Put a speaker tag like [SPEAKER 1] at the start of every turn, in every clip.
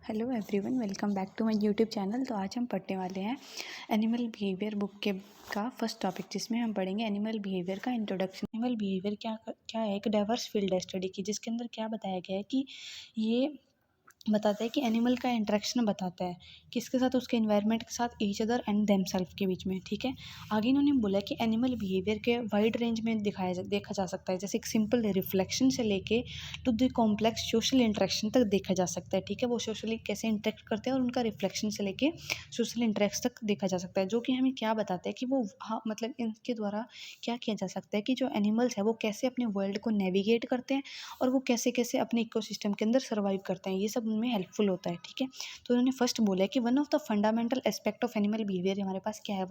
[SPEAKER 1] Hello everyone, welcome back to my YouTube channel. तो आज हम पढ़ने वाले हैं एनिमल बिहेवियर बुक के का फर्स्ट टॉपिक, जिसमें हम पढ़ेंगे एनिमल बिहेवियर का इंट्रोडक्शन। एनिमल बिहेवियर क्या है? एक डाइवर्स फील्ड है स्टडी की, जिसके अंदर क्या बताया गया है कि ये बताता है कि एनिमल का इंटरेक्शन बताता है किसके साथ, उसके एनवायरनमेंट के साथ, ईच अदर एंड देमसेल्फ के बीच में। ठीक है, आगे इन्होंने बोला कि एनिमल बिहेवियर के वाइड रेंज में देखा जा सकता है, जैसे एक सिंपल रिफ्लेक्शन से लेके to the complex social interaction तक देखा जा सकता है। ठीक है, वो सोशली कैसे इंटरेक्ट करते हैं और उनका रिफ्लेक्शन से लेके सोशल इंटरेक्ट तक देखा जा सकता है, जो कि हमें क्या बताता है कि वो मतलब इनके द्वारा क्या किया जा सकता है कि जो एनिमल्स है वो कैसे अपने वर्ल्ड को नेविगेट करते हैं और वो कैसे कैसे अपने इकोसिस्टम के अंदर सर्वाइव करते हैं, ये सब उनमें हेल्पफुल होता है। ठीक है, तो उन्होंने फर्स्ट बोला है कि one of the fundamental aspect of animal behaviour, हमारे पास क्या है,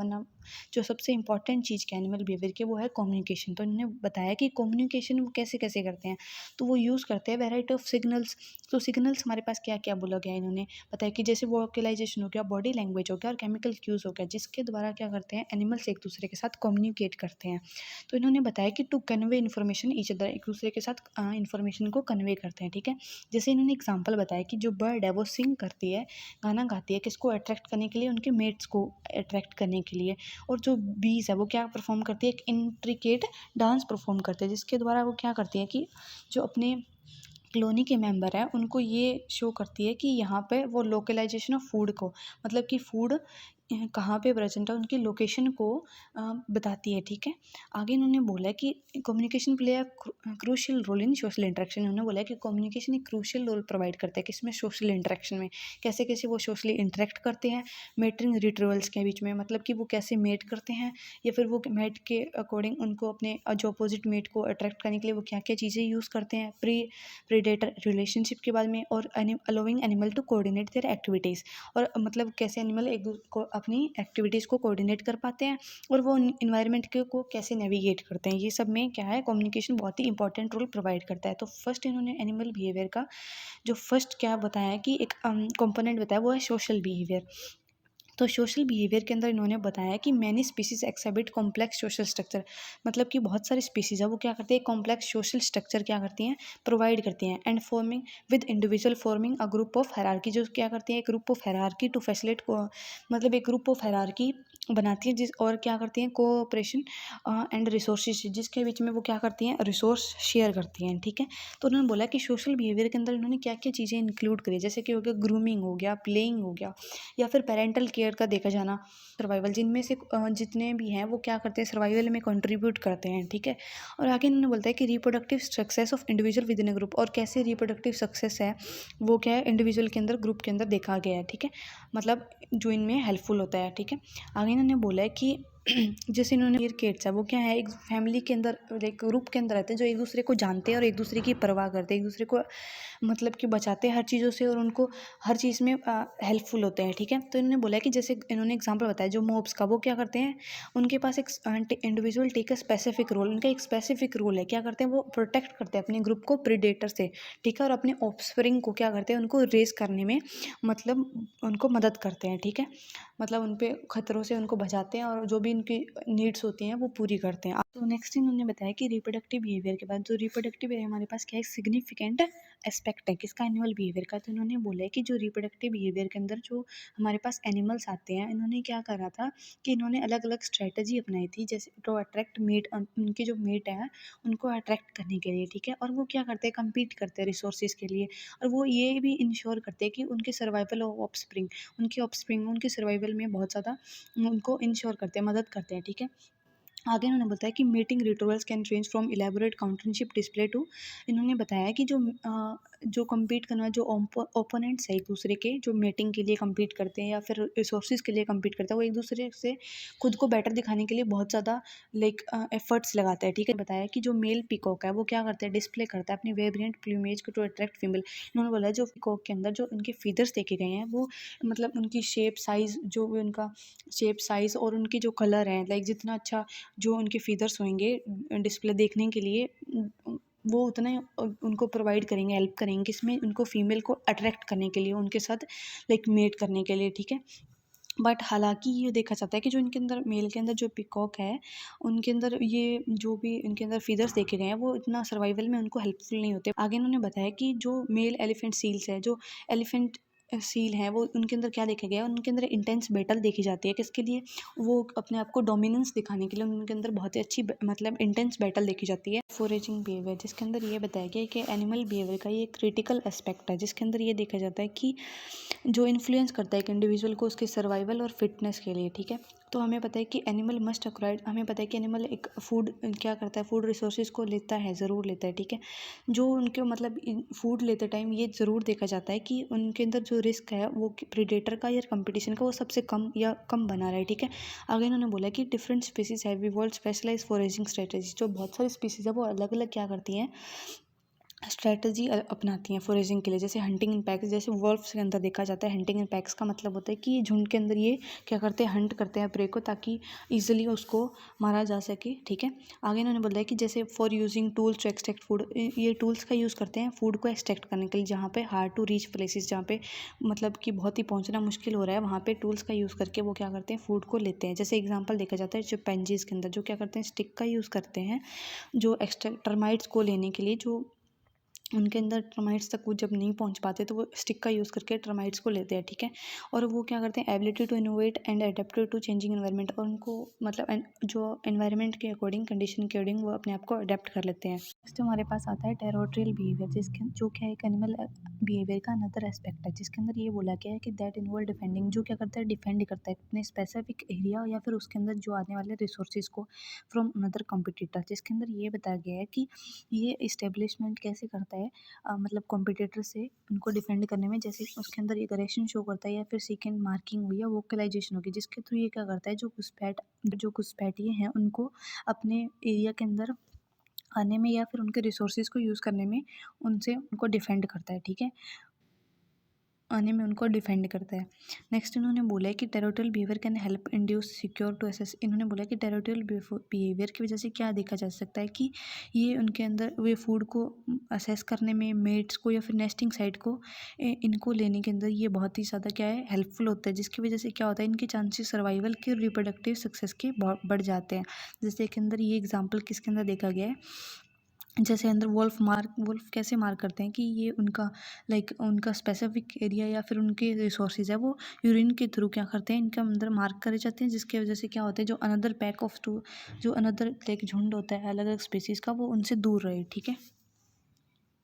[SPEAKER 1] जो सबसे इंपॉर्टेंट चीज़ क्या है एनिमल बिहेवियर के, वो है कम्युनिकेशन। तो इन्होंने बताया कि कम्युनिकेशन वो कैसे कैसे करते हैं, तो वो यूज़ करते हैं वेराइटी ऑफ सिग्नल्स। तो सिग्नल्स हमारे पास क्या क्या बोला गया है, इन्होंने बताया कि जैसे वोकलाइजेशन हो गया, बॉडी लैंग्वेज हो गया और केमिकल क्यूज हो गया, जिसके द्वारा क्या करते हैं एनिमल्स एक दूसरे के साथ कम्युनिकेट करते हैं। तो इन्होंने बताया कि to convey information each other, एक दूसरे के साथ इन्फॉर्मेशन को कन्वे करते हैं। ठीक है, जैसे इन्होंने एग्जांपल बताया कि जो बर्ड है वो सिंग करती है, गाना गाती है, किसको अट्रैक्ट करने के लिए, उनके मेट्स को अट्रैक्ट करने के लिए। और जो बीज है वो क्या परफॉर्म करती है, एक इंट्रिकेट डांस परफॉर्म करते हैं, जिसके द्वारा वो क्या करती है कि जो अपने कॉलोनी के मेंबर हैं उनको ये शो करती है कि यहाँ पे वो लोकलाइजेशन ऑफ फूड को, मतलब कि फूड कहाँ पे प्रेजेंट है, उनकी लोकेशन को बताती है। ठीक है, आगे इन्होंने बोला कि communication play a crucial role in social interaction. उन्होंने बोला कि कम्युनिकेशन एक क्रूशियल रोल प्रोवाइड करता है किसमें, सोशल इंटरेक्शन में। कैसे कैसे वो सोशली इंटरेक्ट करते हैं मेटिंग रिट्रीवल्स के बीच में, मतलब कि वो कैसे मेट करते हैं या फिर वो मेट के अकॉर्डिंग उनको अपने जो अपोजिट मेट को अट्रैक्ट करने के लिए वो क्या क्या चीज़ें यूज़ करते हैं प्रीडेटर रिलेशनशिप के बाद में, और allowing animal to coordinate their activities, और मतलब कैसे एनिमल एक दूसरे को अपनी एक्टिविटीज़ को कोऑर्डिनेट कर पाते हैं और वो इन्वायरमेंट के को कैसे नेविगेट करते हैं। ये सब में क्या है, कम्युनिकेशन बहुत ही इंपॉर्टेंट रोल प्रोवाइड करता है। तो फर्स्ट इन्होंने एनिमल बिहेवियर का जो फर्स्ट क्या बताया है कि एक कंपोनेंट बताया, वो है सोशल बिहेवियर। तो सोशल बिहेवियर के अंदर इन्होंने बताया कि many species exhibit complex social structure, मतलब कि बहुत सारे स्पीसीज है वो क्या करते हैं, कॉम्प्लेक्स सोशल स्ट्रक्चर क्या करती हैं, प्रोवाइड करती हैं, and forming with individual forming a group of hierarchy, जो क्या करती हैं एक group of hierarchy to facilitate को, मतलब एक ग्रुप ऑफ हायरार्की बनाती है जिस, और क्या करती हैं कोऑपरेशन एंड रिसोर्सेज, जिसके बीच में वो क्या करती हैं रिसोर्स शेयर करती हैं। ठीक है, तो उन्होंने बोला कि सोशल बिहेवियर के अंदर इन्होंने क्या क्या चीज़ें इंक्लूड करी, जैसे कि हो गया ग्रूमिंग हो गया, प्लेइंग हो गया, या फिर पेरेंटल केयर का देखा जाना, सर्वाइवल, जिनमें से जितने भी हैं वो क्या करते हैं सर्वाइवल में कंट्रीब्यूट करते हैं। ठीक है, और आगे इन्होंने बोलता है कि reproductive success of individual with in a group, और कैसे रिप्रोडक्टिव सक्सेस है वो क्या है इंडिविजुअल के अंदर, ग्रुप के अंदर देखा गया है। ठीक है, मतलब जो इनमें हेल्पफुल होता है। ठीक है, आगे इन्होंने बोला है कि जैसे इन्होंने किड्स है वो क्या है एक फैमिली के अंदर, एक ग्रुप के अंदर रहते हैं जो एक दूसरे को जानते हैं और एक दूसरे की परवाह करते हैं, एक दूसरे को मतलब कि बचाते हैं हर चीज़ों से और उनको हर चीज़ में हेल्पफुल होते हैं। ठीक है, तो इन्होंने बोला कि जैसे इन्होंने एग्जांपल बताया जो मॉब्स का, वो क्या करते हैं उनके पास एक individual take a specific role, उनका एक स्पेसिफिक रोल है, क्या करते हैं वो प्रोटेक्ट करते हैं अपने ग्रुप को प्रीडेटर से। ठीक है, और अपने ऑफस्प्रिंग को क्या करते हैं उनको रेस करने में, मतलब उनको मदद करते हैं। ठीक है, मतलब उन पे खतरों से उनको बचाते हैं और जो भी उनकी नीड्स होती हैं वो पूरी करते हैं। तो नेक्स्ट इन्होंने बताया कि रिप्रोडक्टिव बिहेवियर के बाद, जो रिप्रोडक्टिव है हमारे पास क्या है, सिग्निफिकेंट एस्पेक्ट है किसका, एनिमल बिहेवियर का। तो इन्होंने बोला है कि जो रिप्रोडक्टिव बिहेवियर के अंदर जो हमारे पास एनिमल्स आते हैं, इन्होंने क्या करा था कि इन्होंने अलग अलग स्ट्रैटेजी अपनाई थी, जैसे टू अट्रैक्ट मेट, उनके जो मेट है उनको अट्रैक्ट करने के लिए। ठीक है, और वो क्या करते हैं कम्पीट करते हैं रिसोर्सेज के लिए, और वो ये भी इंश्योर करते हैं कि उनके सर्वाइवल ऑफ ऑफस्प्रिंग, उनके सर्वाइवल में बहुत ज़्यादा उनको इंश्योर करते हैं, मदद करते हैं। ठीक है, आगे इन्होंने बताया कि mating rituals can range from elaborate courtship display to, इन्होंने बताया कि जो कम्पीट करना, जो ओपोनेंट्स है एक दूसरे के, जो मीटिंग के लिए कम्पीट करते हैं या फिर रिसोर्सेज के लिए कम्पीट करते हैं, वो एक दूसरे से खुद को बेटर दिखाने के लिए बहुत ज़्यादा लाइक एफर्ट्स लगाता है। ठीक है, बताया कि जो मेल पिकॉक है वो क्या करता है, डिस्प्ले करता है अपनी वेरिएंट प्लूमेज को टू अट्रैक्ट फीमेल। इन्होंने बोला जो पिकॉक के अंदर जो उनके फीदर्स देखे गए हैं वो, मतलब उनकी शेप साइज़, जो भी उनका शेप साइज़ और उनकी जो कलर है, लाइक जितना अच्छा जो उनके फीदर्स होंगे डिस्प्ले देखने के लिए, वो उतना ही उनको प्रोवाइड करेंगे, हेल्प करेंगे इसमें उनको फीमेल को अट्रैक्ट करने के लिए, उनके साथ लाइक मेट करने के लिए। ठीक है, बट हालांकि ये देखा जाता है कि जो इनके अंदर मेल के अंदर जो पिकॉक है, उनके अंदर ये जो भी इनके अंदर फीदर्स देखे गए हैं वो इतना सर्वाइवल में उनको हेल्पफुल नहीं होते। आगे इन्होंने बताया कि जो मेल एलिफेंट सील्स है, जो एलिफेंट सील हैं वो उनके अंदर क्या देखा गया है, उनके अंदर इंटेंस बैटल देखी जाती है। किसके लिए? वो अपने आप को डोमिनेंस दिखाने के लिए उनके अंदर बहुत ही अच्छी मतलब इंटेंस बैटल देखी जाती है। फोरेजिंग बिहेवियर, जिसके अंदर ये बताया गया है कि एनिमल बिहेवियर का ये क्रिटिकल एस्पेक्ट है, जिसके अंदर ये देखा जाता है कि जो इन्फ्लुएंस करता है एक इंडिविजुअल को उसके सर्वाइवल और फिटनेस के लिए। ठीक है, तो हमें पता है कि एनिमल मस्ट अक्वायर्ड, हमें पता है कि एनिमल एक फूड क्या करता है, फूड रिसोर्सेज को लेता है, ज़रूर लेता है। ठीक है, जो उनके मतलब फूड लेते टाइम ये ज़रूर देखा जाता है कि उनके अंदर जो रिस्क है वो प्रीडेटर का या कंपटीशन का वो सबसे कम या कम बना रहा है। ठीक है, आगे इन्होंने बोला कि different species have evolved specialised foraging strategy, जो बहुत सारी स्पीसीज है वो अलग अलग क्या करती हैं, स्ट्रैटेजी अपनाती हैं फॉरेजिंग के लिए। जैसे हंटिंग इन पैक्स, जैसे वॉल्फ्स के अंदर देखा जाता है हंटिंग इन पैक्स का मतलब होता है कि ये झुंड के अंदर ये क्या करते हैं, हंट करते हैं प्रे को, ताकि ईजिली उसको मारा जा सके। ठीक है, आगे इन्होंने बोला है कि जैसे for using tools to extract food, ये टूल्स का यूज़ करते हैं फूड को एक्सट्रैक्ट करने के लिए, जहाँ पे हार्ड टू रीच प्लेसेस, जहाँ पे मतलब कि बहुत ही पहुँचना मुश्किल हो रहा है, वहाँ पे टूल्स का यूज़ करके वो क्या करते हैं, फूड को लेते हैं। जैसे एग्जाम्पल देखा जाता है चिंपैंजीज के अंदर, जो क्या करते हैं, स्टिक का यूज़ करते हैं जो एक्स्ट्रा टर्माइट्स को लेने के लिए, जो उनके अंदर टर्माइट्स तक वो जब नहीं पहुंच पाते तो वो स्टिक का यूज़ करके टर्माइट्स को लेते हैं। ठीक है, और वो क्या करते हैं, ability to innovate and adapt to changing environment, और उनको मतलब जो एनवायरनमेंट के अकॉर्डिंग, कंडीशन के अकॉर्डिंग वो अपने आप को अडेप्ट कर लेते हैं। नेक्स्ट हमारे पास आता है टेरिटोरियल बिहेवियर, जिसके जो क्या है एक एनिमल बिहेवियर का अनदर एस्पेक्ट है, जिसके अंदर ये बोला गया है कि दैट इन्वॉल्व डिफेंडिंग, जो क्या करता है, डिफेंड करता है अपने स्पेसिफिक एरिया या फिर उसके अंदर जो आने वाले रिसोर्सेज को फ्रॉम अनदर कॉम्पिटिटर। जिसके अंदर ये बताया गया है कि ये इस्टेब्लिशमेंट कैसे करता है, मतलब कॉम्पिटिटर से उनको डिफेंड करने में, जैसे उसके अंदर एग्रेशन शो करता है या फिर सेकेंड मार्किंग हुई या वोकलाइजेशन होगी, जिसके थ्रू ये क्या करता है, जो घुसपैठ ये हैं उनको अपने एरिया के अंदर आने में या फिर उनके रिसोर्सेज को यूज़ करने में उनसे उनको डिफेंड करता है। ठीक है, आने में उनको डिफेंड करता है। नेक्स्ट इन्होंने बोला है कि territorial behaviour can help induce secure to assess, इन्होंने बोला कि टेरिटोरियल बिहेवियर की वजह से क्या देखा जा सकता है कि ये उनके अंदर वे फूड को असेस करने में, मेट्स को या फिर नेस्टिंग साइट को इनको लेने के अंदर ये बहुत ही ज़्यादा क्या है, हेल्पफुल होता है, जिसकी वजह से क्या होता है, इनके चांसेस सर्वाइवल के, रिप्रोडक्टिव सक्सेस के बढ़ जाते हैं। जैसे के अंदर ये एग्जाम्पल किसके अंदर देखा गया है, जैसे अंदर वुल्फ कैसे मार करते हैं कि ये उनका उनका स्पेसिफिक एरिया या फिर उनके रिसोर्सेज है वो यूरिन के थ्रू क्या करते हैं, इनके अंदर मार्क करे जाते हैं, जिसकी वजह से क्या होता है, जो अनदर पैक ऑफ टू, जो अनदर झुंड होता है अलग अलग स्पीसीज़ का, वो उनसे दूर रहे। ठीक है,